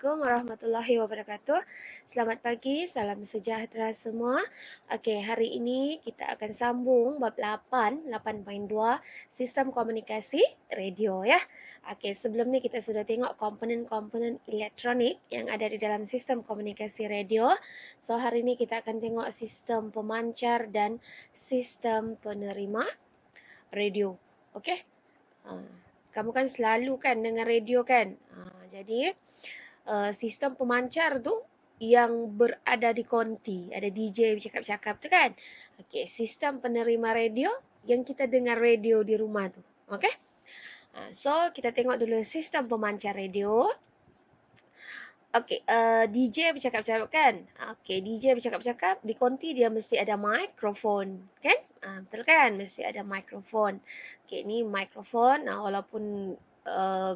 Assalamualaikum warahmatullahi wabarakatuh. Selamat pagi, salam sejahtera semua. Okey, hari ini kita akan sambung bab 8.2 sistem komunikasi radio ya. Okey, sebelum ni kita sudah tengok komponen-komponen elektronik yang ada di dalam sistem komunikasi radio. So hari ini kita akan tengok sistem pemancar dan sistem penerima radio. Okey. Kamu kan selalu kan dengar radio kan? Jadi sistem pemancar tu yang berada di konti, ada DJ bercakap-cakap tu kan. Okey, sistem penerima radio yang kita dengar radio di rumah tu. Okey. So kita tengok dulu sistem pemancar radio. Okey, DJ bercakap-cakap kan? Okey, DJ bercakap-cakap, di konti dia mesti ada mikrofon, kan? Betul kan? Mesti ada mikrofon. Okey, ni mikrofon, walaupun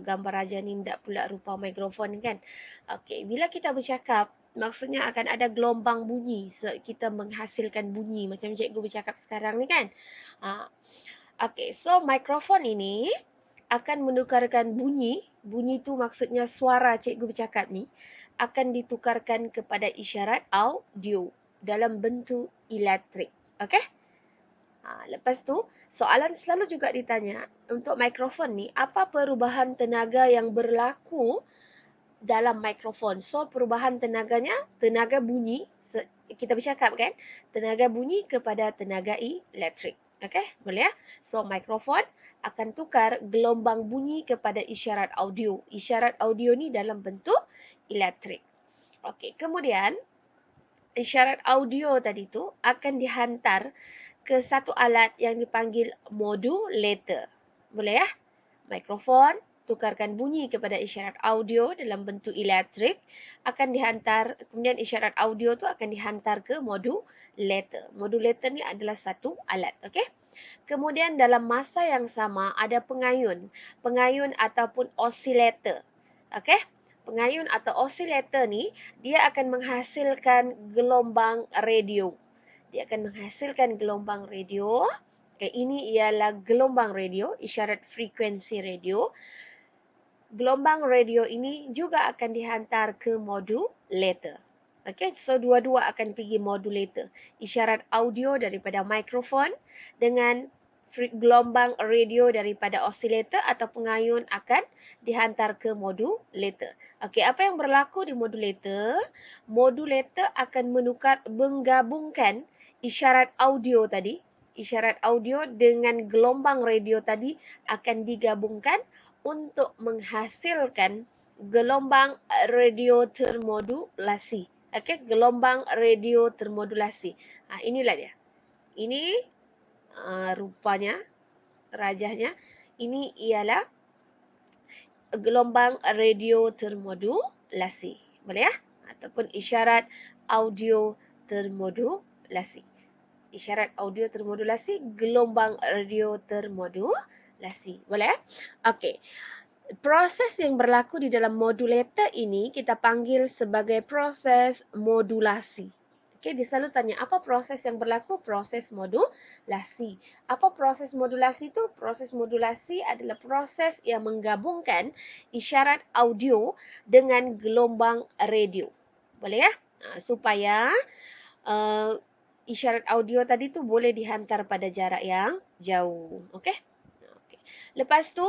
gambar Raja ni tak pula rupa mikrofon kan? Okey, bila kita bercakap, maksudnya akan ada gelombang bunyi. Kita menghasilkan bunyi macam cikgu bercakap sekarang ni kan? Okey, so mikrofon ini akan menukarkan bunyi. Bunyi tu maksudnya suara cikgu bercakap ni akan ditukarkan kepada isyarat audio dalam bentuk elektrik. Okey? Lepas tu, soalan selalu juga ditanya, untuk mikrofon ni, apa perubahan tenaga yang berlaku dalam mikrofon? So, perubahan tenaganya, tenaga bunyi, kita bercakap kan, tenaga bunyi kepada tenaga elektrik. Okey, boleh ya? So, mikrofon akan tukar gelombang bunyi kepada isyarat audio. Isyarat audio ni dalam bentuk elektrik. Okey, kemudian isyarat audio tadi tu akan dihantar ke satu alat yang dipanggil modulator. Boleh ya? Mikrofon tukarkan bunyi kepada isyarat audio dalam bentuk elektrik akan dihantar, kemudian isyarat audio tu akan dihantar ke modulator. Modulator ni adalah satu alat, okey? Kemudian dalam masa yang sama ada pengayun ataupun osilator. Okey? Pengayun atau osilator ni dia akan menghasilkan gelombang radio. Dia akan menghasilkan gelombang radio. Okay, ini ialah gelombang radio, isyarat frekuensi radio. Gelombang radio ini juga akan dihantar ke modulator. Okey, so dua-dua akan pergi modulator. Isyarat audio daripada mikrofon dengan gelombang radio daripada osilator atau pengayun akan dihantar ke modulator. Okey, apa yang berlaku di modulator? Modulator akan menggabungkan isyarat audio tadi. Isyarat audio dengan gelombang radio tadi akan digabungkan untuk menghasilkan gelombang radio termodulasi. Okey, gelombang radio termodulasi. Inilah dia. Ini rupanya, rajahnya. Ini ialah gelombang radio termodulasi. Boleh ya? Ataupun isyarat audio termodulasi. Isyarat audio termodulasi, gelombang radio termodulasi. Boleh ya? Okey. Proses yang berlaku di dalam modulator ini kita panggil sebagai proses modulasi. Okey, dia selalu tanya apa proses yang berlaku? Proses modulasi. Apa proses modulasi itu? Proses modulasi adalah proses yang menggabungkan isyarat audio dengan gelombang radio. Boleh ya? Supaya isyarat audio tadi tu boleh dihantar pada jarak yang jauh. Okey? Lepas tu,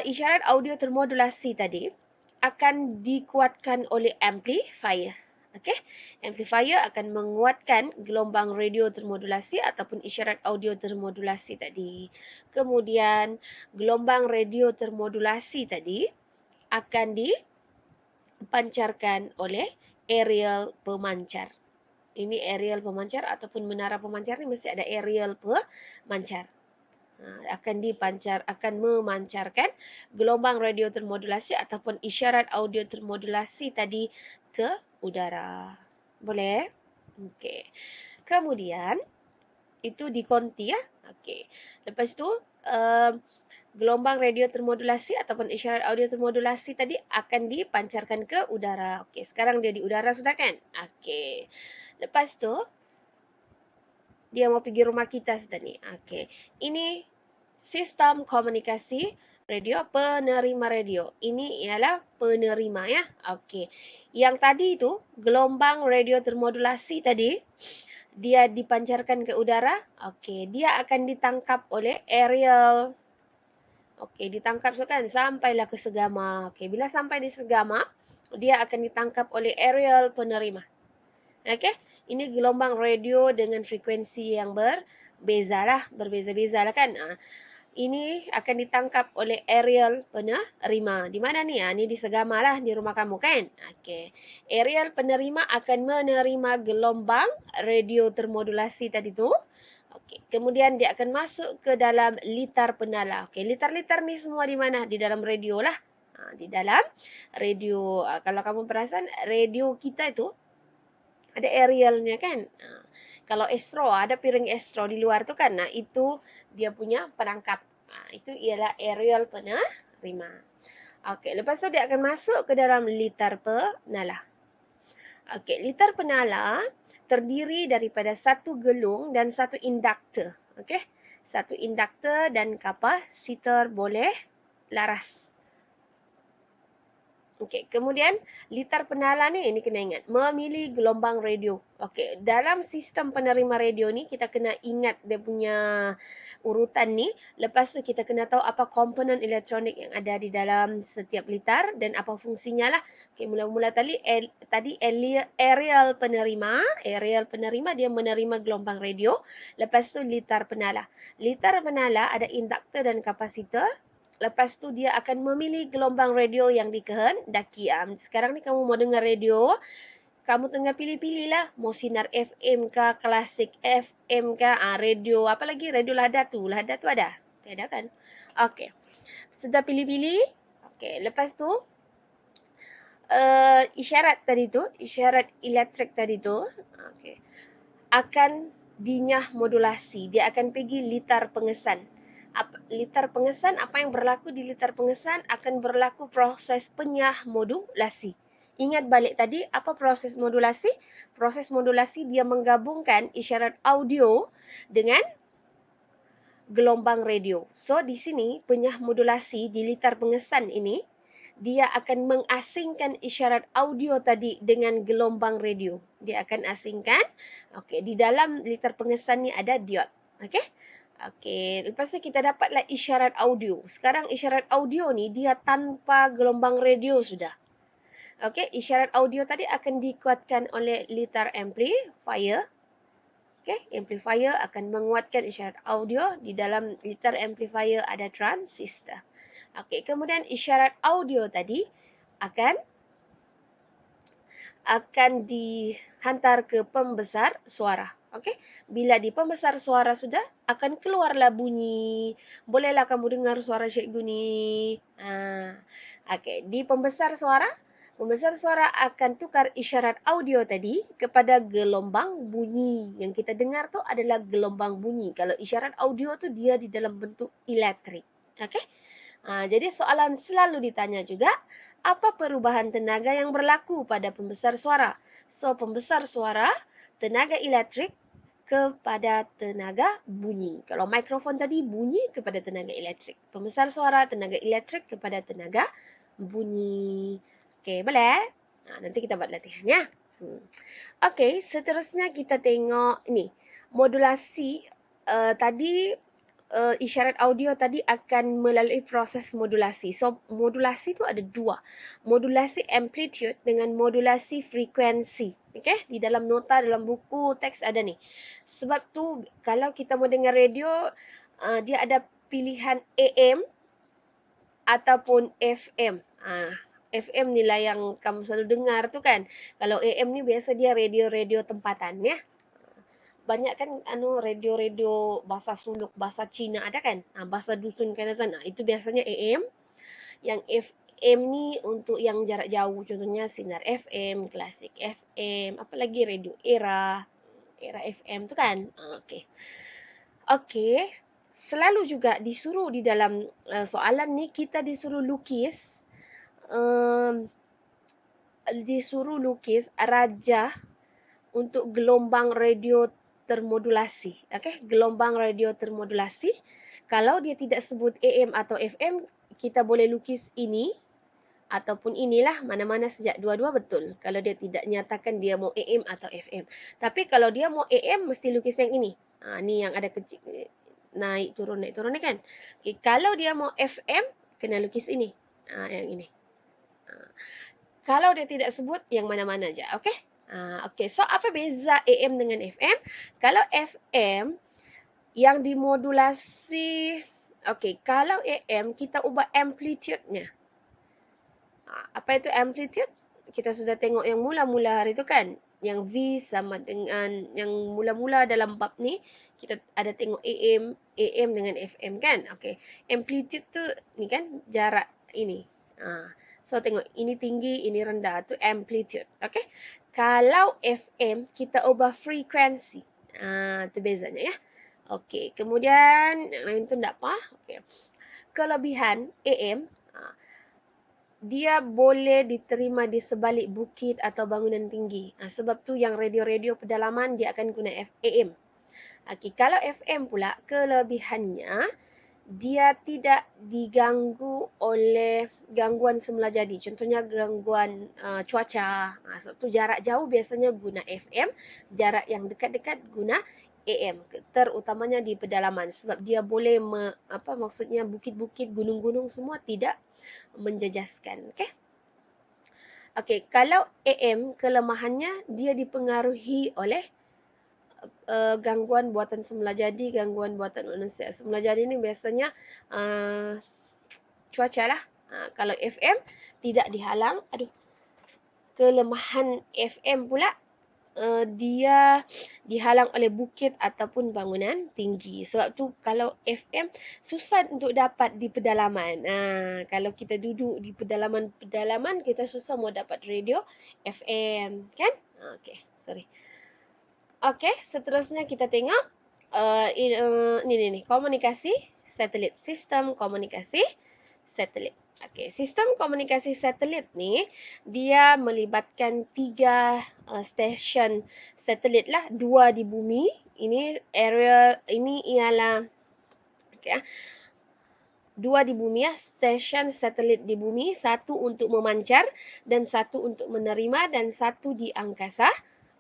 isyarat audio termodulasi tadi akan dikuatkan oleh amplifier. Okey, amplifier akan menguatkan gelombang radio termodulasi ataupun isyarat audio termodulasi tadi. Kemudian gelombang radio termodulasi tadi akan dipancarkan oleh aerial pemancar. Ini aerial pemancar ataupun menara pemancar ni mesti ada aerial pemancar. Akan memancarkan gelombang radio termodulasi ataupun isyarat audio termodulasi tadi ke udara. Boleh? Okey. Kemudian itu dikonti ya. Okey. Lepas tu gelombang radio termodulasi ataupun isyarat audio termodulasi tadi akan dipancarkan ke udara. Okey, sekarang dia di udara sudah kan? Okey. Lepas tu dia mau pergi rumah kita sudah ni. Okey. Ini sistem komunikasi Radio, penerima radio. Ini ialah penerima ya. Okey. Yang tadi itu gelombang radio termodulasi tadi, dia dipancarkan ke udara. Okey, dia akan ditangkap oleh aerial. Okey, ditangkap so kan sampailah ke segama. Okey, bila sampai di segama, dia akan ditangkap oleh aerial penerima. Okey, ini gelombang radio dengan frekuensi yang berbeza-beza lah kan. Ini akan ditangkap oleh aerial penerima. Di mana ni? Ni di Segama lah, di rumah kamu kan? Okey. Aerial penerima akan menerima gelombang radio termodulasi tadi tu. Okey. Kemudian dia akan masuk ke dalam litar penala. Okey, litar-litar ni semua di mana? Di dalam radio lah. Di dalam radio. Kalau kamu perasan, radio kita itu ada aerialnya kan? Kalau Astro, ada piring Astro di luar tu kan? Itu dia punya penangkap. Itu ialah aerial penerima. Okey, lepas tu dia akan masuk ke dalam litar penala. Okey, litar penala terdiri daripada satu gelung dan satu induktor. Okey, satu induktor dan kapasitor boleh laras. Okey, kemudian litar penala ni, ini kena ingat, memilih gelombang radio. Okey, dalam sistem penerima radio ni, kita kena ingat dia punya urutan ni. Lepas tu kita kena tahu apa komponen elektronik yang ada di dalam setiap litar dan apa fungsinya lah. Okey, mula-mula tadi aerial penerima. Aerial penerima, dia menerima gelombang radio. Lepas tu litar penala. Litar penala ada induktor dan kapasitor. Lepas tu dia akan memilih gelombang radio yang dikehendaki. Sekarang ni kamu mau dengar radio, kamu tengah pilih-pilih lah. Mau sinar FM kah, klasik FM kah, radio, apa lagi? Radio Lahdat tu. Lahdat tu ada? Tiada kan? Okey. Sudah pilih-pilih. Okey, lepas tu isyarat tadi tu, isyarat elektrik tadi tu, okey, akan dinyah modulasi. Dia akan pergi litar pengesan. Litar pengesan, apa yang berlaku di litar pengesan akan berlaku proses penyah modulasi. Ingat balik tadi, apa proses modulasi? Proses modulasi dia menggabungkan isyarat audio dengan gelombang radio. So, di sini penyah modulasi di litar pengesan ini, dia akan mengasingkan isyarat audio tadi dengan gelombang radio. Dia akan asingkan. Okey, di dalam litar pengesan ni ada diod. Okey? Okey, lepas tu kita dapatlah isyarat audio. Sekarang isyarat audio ni dia tanpa gelombang radio sudah. Okey, isyarat audio tadi akan dikuatkan oleh litar amplifier. Okey, amplifier akan menguatkan isyarat audio. Di dalam litar amplifier ada transistor. Okey, kemudian isyarat audio tadi akan dihantar ke pembesar suara. Okey, bila di pembesar suara sudah, akan keluarlah bunyi. Bolehlah kamu dengar suara cikgu ni. Okey, di pembesar suara akan tukar isyarat audio tadi kepada gelombang bunyi. Yang kita dengar tu adalah gelombang bunyi. Kalau isyarat audio tu dia di dalam bentuk elektrik. Okey? Jadi soalan selalu ditanya juga, apa perubahan tenaga yang berlaku pada pembesar suara? So, pembesar suara, tenaga elektrik kepada tenaga bunyi. Kalau mikrofon tadi, bunyi kepada tenaga elektrik. Pembesar suara, tenaga elektrik kepada tenaga bunyi. Okey, boleh? Nanti kita buat latihan ya. Okey, seterusnya kita tengok ini. Modulasi tadi, isyarat audio tadi akan melalui proses modulasi. So, modulasi tu ada dua. Modulasi amplitude dengan modulasi frekuensi. Okey, di dalam nota, dalam buku teks ada ni. Sebab tu, kalau kita mau dengar radio, dia ada pilihan AM ataupun FM. FM ni lah yang kamu selalu dengar tu kan. Kalau AM ni biasa dia radio-radio tempatan ya. Banyak kan radio-radio bahasa Suluk, bahasa Cina ada kan? Bahasa dusun Kadazan. Itu biasanya AM. Yang FM ni untuk yang jarak jauh. Contohnya Sinar FM, Klasik FM, apa lagi radio Era FM tu kan? Okey. Okey. Selalu juga disuruh di dalam soalan ni kita disuruh lukis rajah untuk gelombang radio termodulasi. Okey, gelombang radio termodulasi. Kalau dia tidak sebut AM atau FM, kita boleh lukis ini ataupun inilah, mana-mana sejak dua-dua betul. Kalau dia tidak nyatakan dia mau AM atau FM. Tapi kalau dia mau AM, mesti lukis yang ini. Ni yang ada kecil, naik turun ni kan. Okay, kalau dia mau FM, kena lukis ini. Yang ini. Kalau dia tidak sebut, yang mana-mana aja. Okay? Okay, so apa beza AM dengan FM? Kalau FM, yang dimodulasi, okay, kalau AM, kita ubah amplitude-nya. Apa itu amplitude? Kita sudah tengok yang mula-mula hari itu kan. Yang V sama dengan yang mula-mula dalam bab ni. Kita ada tengok AM dengan FM kan. Okay. Amplitude tu ni kan jarak ini. So tengok ini tinggi, ini rendah. Tu amplitude. Okay. Kalau FM kita ubah frekuensi. Tu bezanya ya. Okay. Kemudian yang lain tu tak apa. Okay. Kelebihan AM. Dia boleh diterima di sebalik bukit atau bangunan tinggi. Sebab tu yang radio-radio pedalaman dia akan guna AM. Okay, kalau FM pula kelebihannya dia tidak diganggu oleh gangguan semula jadi. Contohnya gangguan cuaca. Sebab tu jarak jauh biasanya guna FM, jarak yang dekat-dekat guna AM, terutamanya di pedalaman sebab dia boleh maksudnya bukit-bukit, gunung-gunung semua tidak menjejaskan. Okey. Okey, kalau AM kelemahannya dia dipengaruhi oleh gangguan buatan semula jadi, gangguan buatan manusia. Semula jadi ni biasanya cuaca lah. Kalau FM tidak dihalang. Kelemahan FM pula dia dihalang oleh bukit ataupun bangunan tinggi. Sebab tu kalau FM susah untuk dapat di pedalaman. Kalau kita duduk di pedalaman-pedalaman, kita susah mau dapat radio FM, kan? Okey, sorry. Okey, seterusnya kita tengok ni komunikasi satelit, sistem komunikasi satelit. Okey, sistem komunikasi satelit ni dia melibatkan 3 stesen satelit lah, 2 di bumi. Ini ialah okey 2 di bumi ya, stesen satelit di bumi, 1 untuk memancar dan 1 untuk menerima dan 1 di angkasa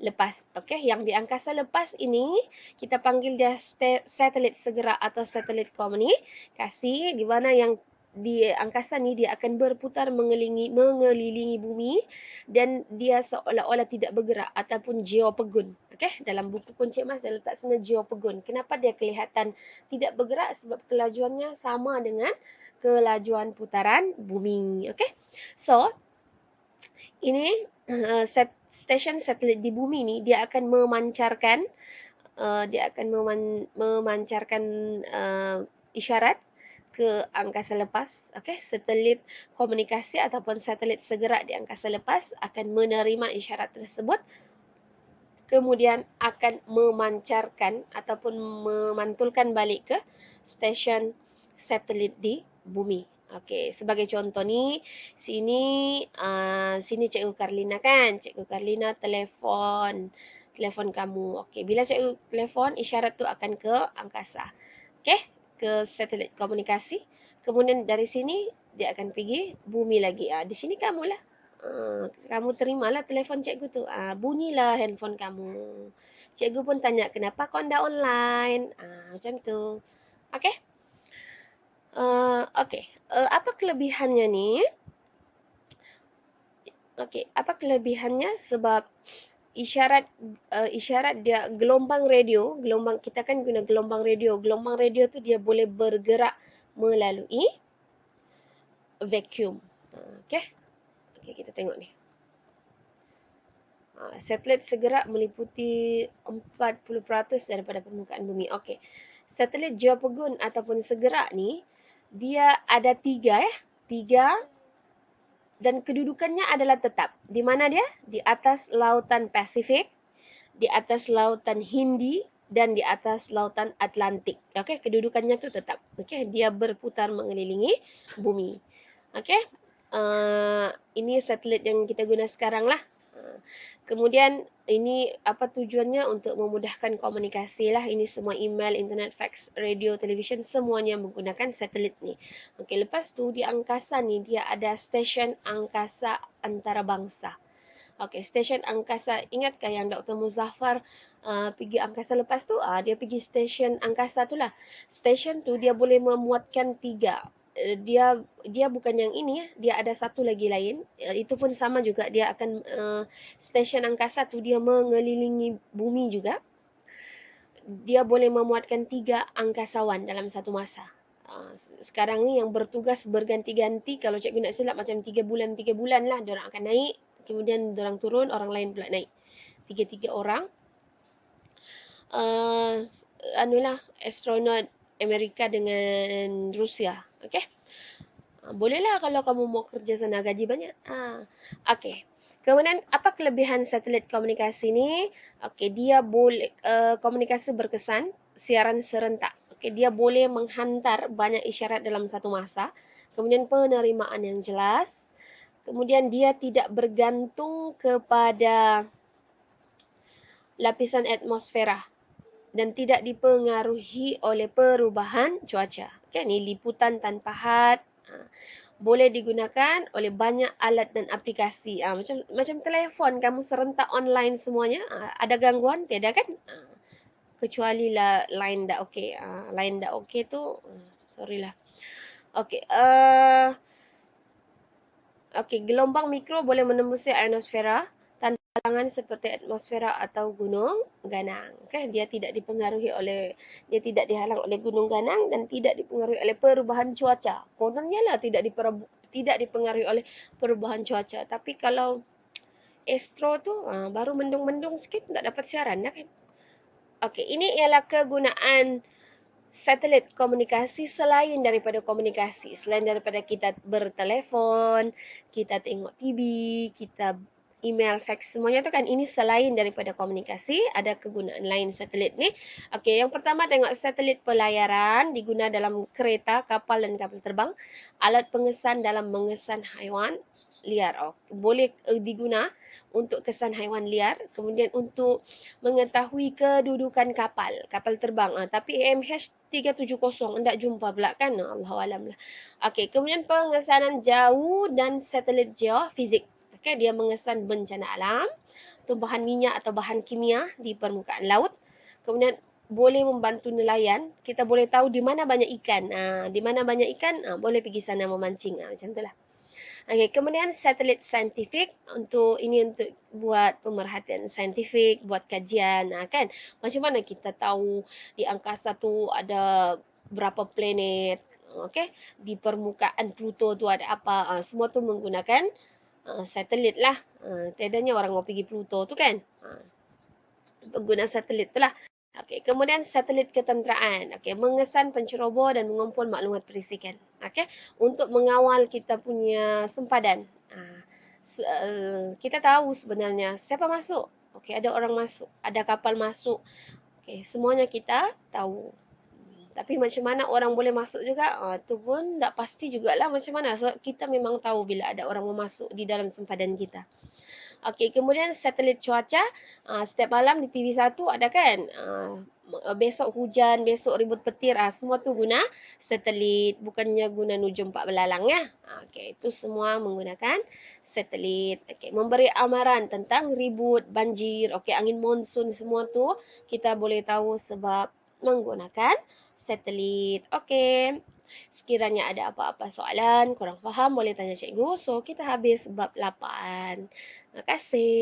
lepas. Okey, yang di angkasa lepas ini kita panggil dia satelit segera atau satelit komunikasi, di mana yang di angkasa ni dia akan berputar mengelilingi bumi dan dia seolah-olah tidak bergerak ataupun geopegun. Okey, dalam buku kunci emas dia letak sana geopegun. Kenapa dia kelihatan tidak bergerak? Sebab kelajuannya sama dengan kelajuan putaran bumi. Okey. So, ini stesen satelit di bumi ni dia akan memancarkan isyarat ke angkasa lepas. Okey, satelit komunikasi ataupun satelit segera di angkasa lepas akan menerima isyarat tersebut, kemudian akan memancarkan ataupun memantulkan balik ke stesen satelit di bumi. Okey, sebagai contoh ni, sini Cikgu Karlina kan. Cikgu Karlina telefon kamu. Okey, bila cikgu telefon, isyarat tu akan ke angkasa. Okey, ke satelit komunikasi. Kemudian dari sini dia akan pergi bumi lagi. Di sini kamulah. Kamu terimalah telefon cikgu tu. Bunyilah handphone kamu. Cikgu pun tanya, kenapa kau anda online? Macam tu. Okey. Okey. Apa kelebihannya ni? Okey, apa kelebihannya? Sebab isyarat dia gelombang radio, kita kan guna gelombang radio. Gelombang radio tu dia boleh bergerak melalui vacuum. Okey. Okey, kita tengok ni. Satelit segera meliputi 40% daripada permukaan bumi. Okey. Satelit geopegun ataupun segera ni dia ada 3 ya. 3 dan kedudukannya adalah tetap. Di mana dia? Di atas lautan Pasifik, di atas lautan Hindi dan di atas lautan Atlantik. Okey, kedudukannya tu tetap. Okey, dia berputar mengelilingi bumi. Okey. Ini satelit yang kita guna sekarang lah. Kemudian ini apa tujuannya? Untuk memudahkan komunikasi lah. Ini semua email, internet, fax, radio, television semuanya menggunakan satelit ni. Okey, lepas tu di angkasa ni dia ada stesen angkasa antarabangsa. Okey, stesen angkasa, ingatkah yang Dr. Muzaffar pergi angkasa lepas tu? Dia pergi stesen angkasa tu lah. Stesen tu dia boleh memuatkan 3. Dia bukan yang ini, dia ada satu lagi lain. Itu pun sama juga, dia akan stesen angkasa tu dia mengelilingi bumi juga. Dia boleh memuatkan 3 angkasawan dalam satu masa. Sekarang ni yang bertugas berganti-ganti, kalau cikgu nak silap macam 3 bulan lah diorang akan naik, kemudian diorang turun, orang lain pula naik. 3 orang. Anulah, astronot Amerika dengan Rusia. Okey. Bolehlah kalau kamu mau kerja sana, gaji banyak. Okey. Kemudian apa kelebihan satelit komunikasi ni? Okey, dia boleh komunikasi berkesan, siaran serentak. Okey, dia boleh menghantar banyak isyarat dalam satu masa. Kemudian penerimaan yang jelas. Kemudian dia tidak bergantung kepada lapisan atmosfera dan tidak dipengaruhi oleh perubahan cuaca. Okey, ni liputan tanpa had. Boleh digunakan oleh banyak alat dan aplikasi. Macam telefon, kamu serentak online semuanya. Ada gangguan? Tiada kan? Kecuali lah line dah okey. Line dah okey tu, sorry lah. Okey, gelombang mikro boleh menembusi ionosfera tanpa halangan seperti atmosfera atau gunung ganang. Dia tidak dihalang oleh gunung ganang dan tidak dipengaruhi oleh perubahan cuaca. Kononnya lah tidak dipengaruhi oleh perubahan cuaca. Tapi kalau astro tu baru mendung-mendung sikit tak dapat siaran dah kan. Okey, ini ialah kegunaan satelit komunikasi selain daripada komunikasi. Selain daripada kita bertelefon, kita tengok TV, kita email, fax, semuanya tu kan, ini selain daripada komunikasi. Ada kegunaan lain satelit ni. Okey, yang pertama tengok satelit pelayaran, diguna dalam kereta, kapal dan kapal terbang. Alat pengesan dalam mengesan haiwan liar. Boleh diguna untuk kesan haiwan liar. Kemudian untuk mengetahui kedudukan kapal terbang. Tapi AMH 370 hendak jumpa pula kan. Allahualam lah. Okey, kemudian pengesanan jauh dan satelit geofizik. Okey, dia mengesan bencana alam, tumpahan minyak atau bahan kimia di permukaan laut. Kemudian boleh membantu nelayan. Kita boleh tahu di mana banyak ikan. Di mana banyak ikan, boleh pergi sana memancing. Macam itulah. Okey, kemudian satelit saintifik untuk buat pemerhatian saintifik, buat kajian, kan. Macam mana kita tahu di angkasa tu ada berapa planet, okey. Di permukaan Pluto tu ada apa, semua tu menggunakan satelit lah. Tiadanya orang mau pergi Pluto tu kan. Pengguna satelit tu lah. Okey, kemudian satelit ketenteraan. Okey, mengesan, penceroboh dan mengumpul maklumat perisikan. Okey, untuk mengawal kita punya sempadan. Kita tahu sebenarnya siapa masuk. Okey, ada orang masuk, ada kapal masuk. Okey, semuanya kita tahu. Tapi macam mana orang boleh masuk juga, tu pun tak pasti jugalah macam mana. So, kita memang tahu bila ada orang mau masuk di dalam sempadan kita. Okey, kemudian satelit cuaca. Setiap malam di TV1 ada kan? Besok hujan, besok ribut petir. Semua tu guna satelit. Bukannya guna nujum pak belalang ya. Okey, itu semua menggunakan satelit. Okey, memberi amaran tentang ribut, banjir, okey, angin monsun, semua tu kita boleh tahu sebab menggunakan satelit. Okey. Sekiranya ada apa-apa soalan, kurang faham, boleh tanya cikgu. So, kita habis bab 8. Terima kasih.